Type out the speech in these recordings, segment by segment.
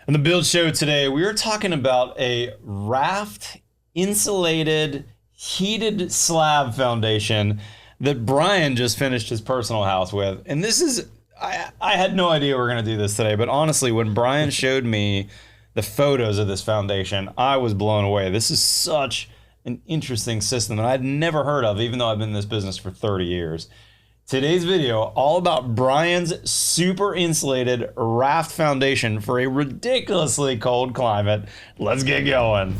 On the Build Show today, we are talking about a Raft insulated heated slab foundation that Brian just finished his personal house with. And this is, I had no idea we were going to do this today, but honestly, when Brian showed me the photos of this foundation, I was blown away. This is such an interesting system that I'd never heard of, even though I've been in this business for 30 years. Today's video, all about Brian's super insulated Raft foundation for a ridiculously cold climate. Let's get going.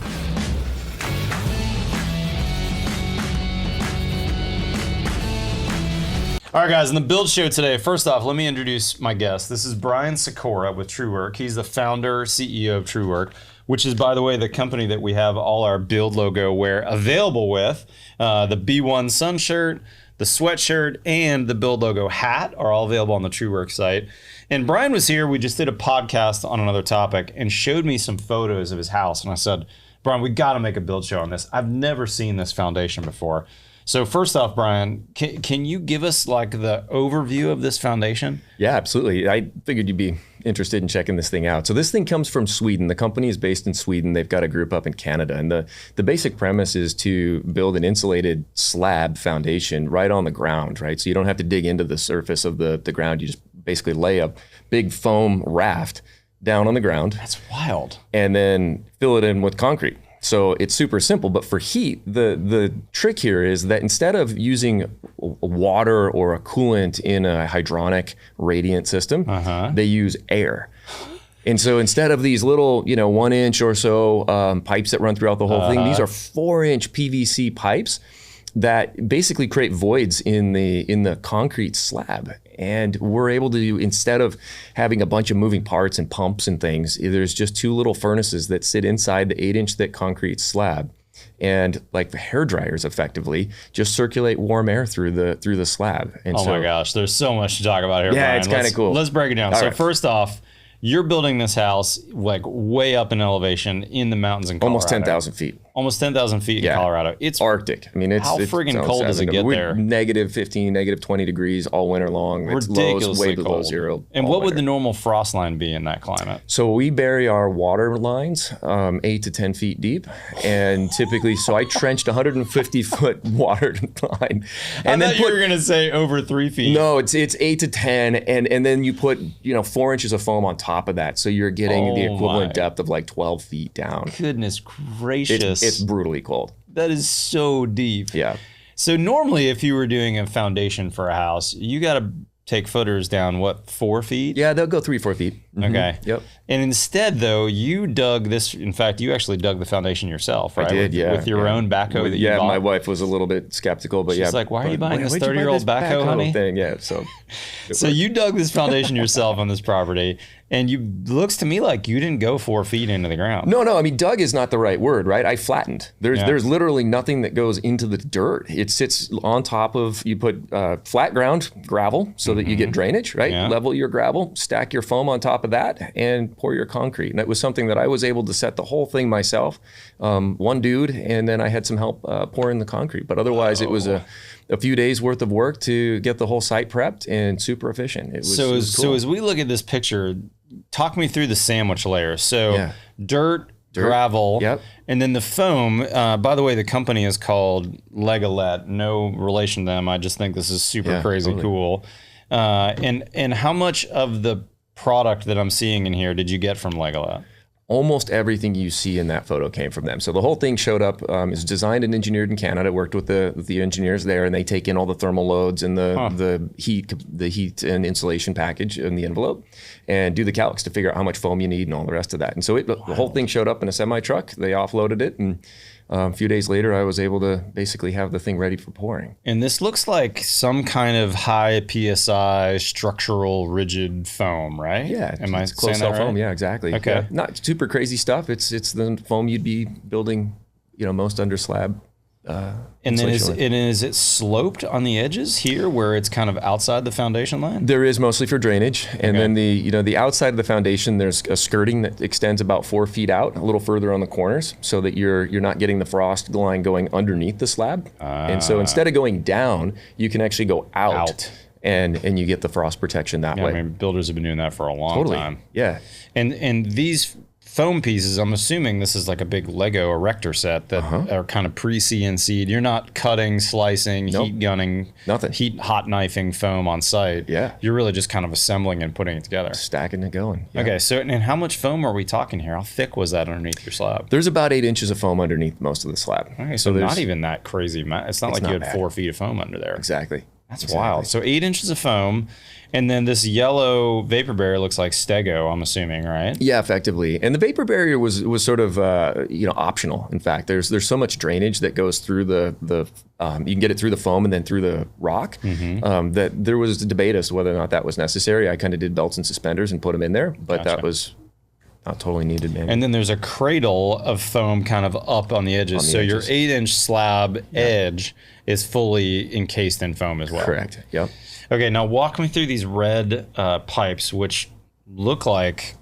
All right, guys, in the Build Show today, first off, let me introduce my guest. This is Brian Sikora with TRUEWERK. He's the founder, CEO of TRUEWERK, which is, by the way, the company that we have all our Build logo wear available with. The B1 Sun shirt, the sweatshirt, and the Build logo hat are all available on the TRUEWERK site. And Brian was here. We just did a podcast on another topic and showed me some photos of his house. And I said, Brian, we got to make a Build Show on this. I've never seen this foundation before. So first off, Brian, can you give us like the overview of this foundation? Yeah, absolutely. I figured you'd be interested in checking this thing out. So this thing comes from Sweden. The company is based in Sweden. They've got a group up in Canada. And the basic premise is to build an insulated slab foundation right on the ground, right? So you don't have to dig into the surface of the ground. You just basically lay a big foam raft down on the ground. That's wild. And then fill it in with concrete. So it's super simple, but for heat, the trick here is that instead of using water or a coolant in a hydronic radiant system, they use air. And so instead of these little, 1 inch or so pipes that run throughout the whole thing, these are 4-inch PVC pipes that basically create voids in the concrete slab. And we're able to, instead of having a bunch of moving parts and pumps and things, there's just 2 little furnaces that sit inside the 8-inch thick concrete slab. And like the hair dryers effectively just circulate warm air through the slab. And my gosh, there's so much to talk about here, Brian. Yeah, it's kind of cool. Let's break it down. So first off, you're building this house like way up in elevation in the mountains in Colorado. Almost 10,000 feet. Almost 10,000 feet in Colorado. It's Arctic. I mean, how friggin' cold does it get there? Negative 15, negative 20 degrees all winter long. It's ridiculously way below zero. And what would the normal frost line be in that climate? So we bury our water lines 8 to 10 feet deep. And typically, so I trenched 150-foot water line. And then you were going to say over 3 feet. No, it's 8 to 10. And then you put 4 inches of foam on top of that. So you're getting the equivalent depth of like 12 feet down. Goodness gracious. It's brutally cold. That is so deep. Yeah. So normally if you were doing a foundation for a house, you got to take footers down, what, 4 feet? Yeah, they'll go 3-4 feet. Okay. Yep. And instead, though, you dug this. In fact, you actually dug the foundation yourself, right? I did, with your own backhoe that you bought. My wife was a little bit skeptical, but She's like, why are you buying this 30-year-old backhoe, honey? Thing? Yeah, so you dug this foundation yourself on this property, and looks to me like you didn't go 4 feet into the ground. No, I mean, dug is not the right word, right? I flattened. There's literally nothing that goes into the dirt. It sits on top of, you put flat ground gravel so that you get drainage, right? Yeah. Level your gravel, stack your foam on top of that, and pour your concrete. And that was something that I was able to set the whole thing myself, one dude, and then I had some help pouring the concrete. But otherwise, it was a few days worth of work to get the whole site prepped and super efficient. It was cool. So as we look at this picture, talk me through the sandwich layer. So dirt, gravel, and then the foam. By the way, the company is called Legolet. No relation to them. I just think this is super crazy cool. And how much of the product that I'm seeing in here did you get from Legolet? Almost everything you see in that photo came from them. So the whole thing showed up, is designed and engineered in Canada, worked with the engineers there, and they take in all the thermal loads and the heat and insulation package in the envelope and do the calcs to figure out how much foam you need and all the rest of that. And so the whole thing showed up in a semi-truck. They offloaded it, and a few days later, I was able to basically have the thing ready for pouring. And this looks like some kind of high PSI structural rigid foam, right? Yeah, Am I closed saying that cell right? foam. Yeah, exactly. Okay. Yeah. Not super crazy stuff. It's the foam you'd be building, most under slab. And then is it sloped on the edges here where it's kind of outside the foundation line? There is, mostly for drainage. And then the outside of the foundation, there's a skirting that extends about 4 feet out, a little further on the corners, so that you're not getting the frost line going underneath the slab. And so instead of going down, you can actually go out. and you get the frost protection that Yeah, way. I mean, builders have been doing that for a long time. Yeah. And these foam pieces, I'm assuming this is like a big Lego erector set that are kind of pre-CNC'd. You're not cutting, slicing, heat gunning, nothing. Hot knifing foam on site. Yeah. You're really just kind of assembling and putting it together. Stacking and going. Yeah. Okay, so and how much foam are we talking here? How thick was that underneath your slab? There's about 8 inches of foam underneath most of the slab. Okay, so not even that crazy. It's not like you had bad. 4 feet of foam under there. Exactly. That's wild. So 8 inches of foam, and then this yellow vapor barrier looks like Stego, I'm assuming, right? Yeah, effectively. And the vapor barrier was sort of optional. In fact, there's so much drainage that goes through the you can get it through the foam and then through the rock that there was a debate as to whether or not that was necessary. I kind of did belts and suspenders and put them in there, but that was not totally needed, man. And then there's a cradle of foam kind of up on the edges. So your 8-inch slab edge is fully encased in foam as well. Correct. Yep. Okay, now walk me through these red pipes, which look like,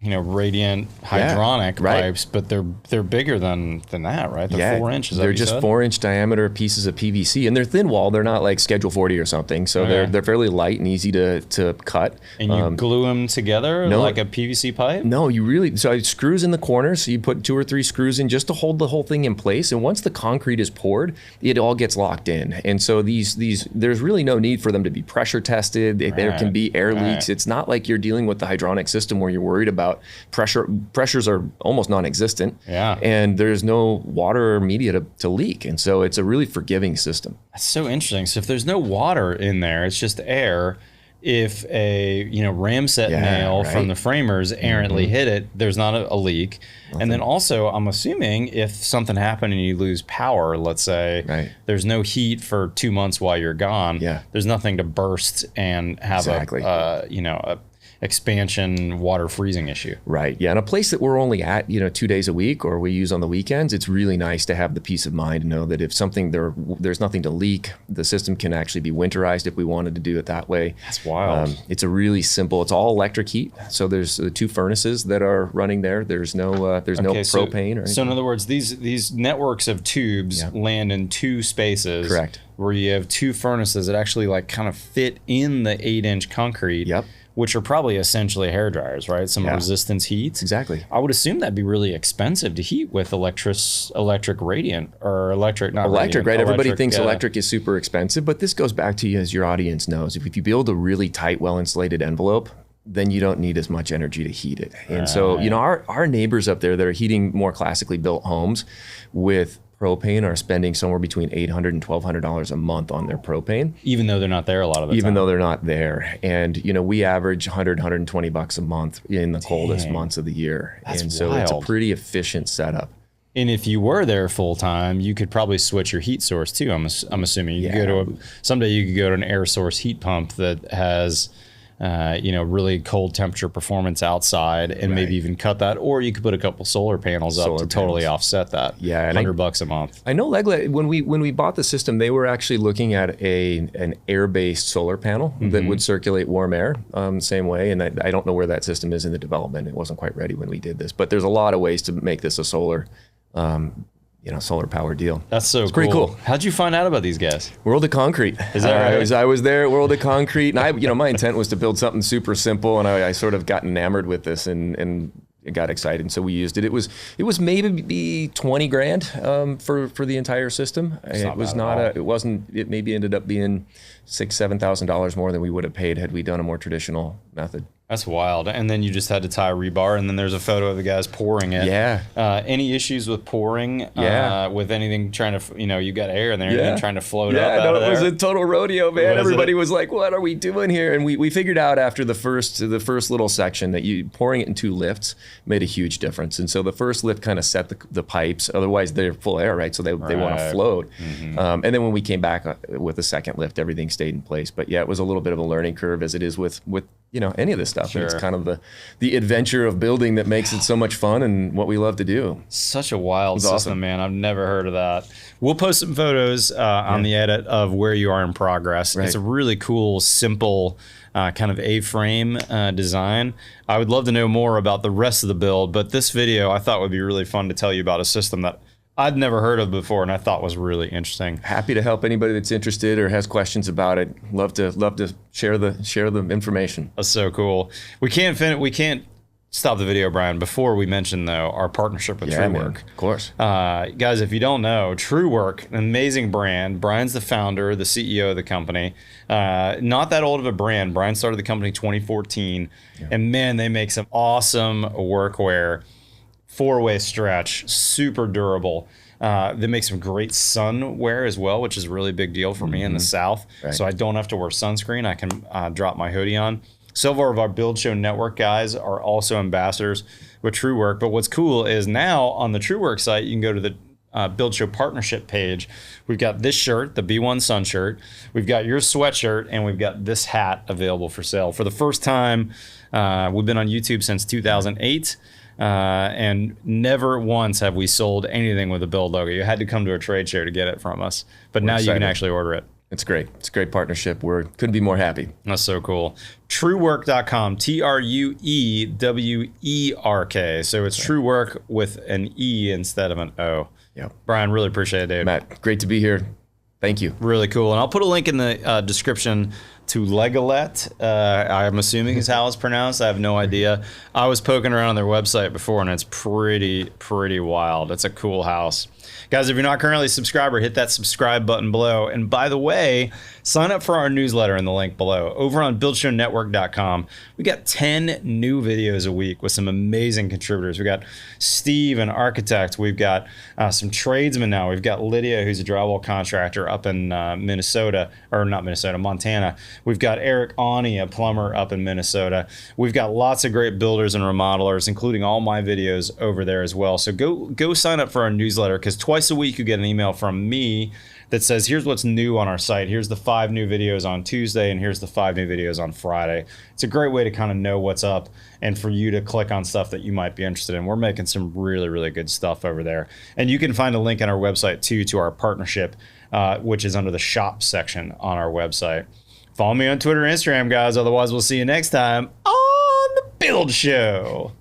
radiant hydronic pipes, but they're bigger than that, right? They're 4 inches. They're just 4-inch diameter pieces of PVC, and they're thin wall. They're not like Schedule 40 or something, so they're fairly light and easy to cut. And you glue them together like a PVC pipe? No, so screws in the corner. So you put 2 or 3 screws in just to hold the whole thing in place. And once the concrete is poured, it all gets locked in. And so these there's really no need for them to be pressure tested. There can be air leaks. It's not like you're dealing with the hydronic system where you're worried about pressures are almost non-existent, and there's no water or media to leak, and so it's a really forgiving system. That's so interesting. So if there's no water in there, it's just air. If a ramset nail from the framers errantly hit it, there's not a leak. And then also, I'm assuming if something happened and you lose power, let's say, there's no heat for 2 months while you're gone. There's nothing to burst and have a expansion water freezing issue. Right. Yeah. In a place that we're only at, 2 days a week, or we use on the weekends, it's really nice to have the peace of mind to know that if something there's nothing to leak, the system can actually be winterized if we wanted to do it that way. That's wild. It's a really simple. It's all electric heat. So there's 2 furnaces that are running there. There's no propane or anything. So in other words, these networks of tubes land in 2 spaces. Correct. Where you have 2 furnaces that actually kind of fit in the 8-inch concrete. Yep. Which are probably essentially hair dryers, right? Some resistance heat. Exactly. I would assume that'd be really expensive to heat with electric radiant or electric, not electric, radiant, right? Everybody thinks electric is super expensive, but this goes back to, as your audience knows, if you build a really tight, well-insulated envelope, then you don't need as much energy to heat it. And so, our neighbors up there that are heating more classically built homes with propane are spending somewhere between $800 and $1,200 a month on their propane. Even though they're not there a lot of the time. Even though they're not there. And, we average $100, $120 a month in the coldest months of the year. That's and so wild. It's a pretty efficient setup. And if you were there full time, you could probably switch your heat source too. I'm assuming you could go to someday you could go to an air source heat pump that has really cold temperature performance outside, and maybe even cut that, or you could put a couple solar panels up to totally offset that. Yeah, and $100 a month. I know Legla, when we bought the system, they were actually looking at an air-based solar panel that would circulate warm air same way. And I don't know where that system is in the development. It wasn't quite ready when we did this, but there's a lot of ways to make this a solar power deal. That's so it's pretty cool. How'd you find out about these guys? World of Concrete. Is that right? I was there at World of Concrete, and my intent was to build something super simple, and I sort of got enamored with this and got excited, and so we used it. It was maybe $20,000 for the entire system. It maybe ended up being $6,000-$7,000 more than we would have paid had we done a more traditional method. That's wild. And then you just had to tie a rebar, and then there's a photo of the guys pouring it. Yeah. Any issues with pouring? With anything trying to, you got air in there, anything trying to float up out of there? It was a total rodeo, man. Everybody was like, "What are we doing here?" And we figured out after the first little section that pouring it in 2 lifts made a huge difference. And so the first lift kind of set the pipes. Otherwise, they're full air, right? So they want to float. And then when we came back with the second lift, everything stayed in place. But it was a little bit of a learning curve, as it is with any of this stuff. Sure. It's kind of the adventure of building that makes it so much fun and what we love to do. Such a wild system, awesome. Man. I've never heard of that. We'll post some photos on the edit of where you are in progress. Right. It's a really cool, simple kind of A-frame design. I would love to know more about the rest of the build, but this video I thought would be really fun to tell you about a system that I'd never heard of before, and I thought was really interesting. Happy to help anybody that's interested or has questions about it. Love to share the information. That's so cool. We can't stop the video, Brian, before we mention, though, our partnership with TRUEWERK. Man, of course. Guys, if you don't know, TRUEWERK, an amazing brand. Brian's the founder, the CEO of the company. Not that old of a brand. Brian started the company 2014. Yeah. And man, they make some awesome workwear. 4-way stretch, super durable. They make some great sun wear as well, which is a really big deal for me in the South. Right. So I don't have to wear sunscreen. I can drop my hoodie on. Several of our Build Show Network guys are also ambassadors with TRUEWERK. But what's cool is now on the TRUEWERK site, you can go to the Build Show partnership page. We've got this shirt, the B1 Sun shirt. We've got your sweatshirt, and we've got this hat available for sale. For the first time, we've been on YouTube since 2008. And never once have we sold anything with a Build logo. You had to come to a trade show to get it from us. But now you can actually order it. It's great. It's a great partnership. We couldn't be more happy. That's so cool. TRUEWERK.com, TRUEWERK. So it's TRUEWERK with an E instead of an O. Yeah. Brian, really appreciate it, dude. Matt, great to be here. Thank you. Really cool. And I'll put a link in the description to Legolet. I'm assuming is how it's pronounced. I have no idea. I was poking around on their website before, and it's pretty wild. It's a cool house. Guys, if you're not currently a subscriber, hit that subscribe button below. And by the way, sign up for our newsletter in the link below. Over on BuildShowNetwork.com, we got 10 new videos a week with some amazing contributors. We got Steve, an architect. We've got some tradesmen now. We've got Lydia, who's a drywall contractor up in Montana. We've got Eric Awney, a plumber up in Minnesota. We've got lots of great builders and remodelers, including all my videos over there as well. So go sign up for our newsletter, because twice a week you get an email from me that says, here's what's new on our site. Here's the 5 new videos on Tuesday, and here's the 5 new videos on Friday. It's a great way to kind of know what's up and for you to click on stuff that you might be interested in. We're making some really good stuff over there. And you can find a link on our website too to our partnership, which is under the shop section on our website. Follow me on Twitter and Instagram, guys. Otherwise, we'll see you next time on The Build Show.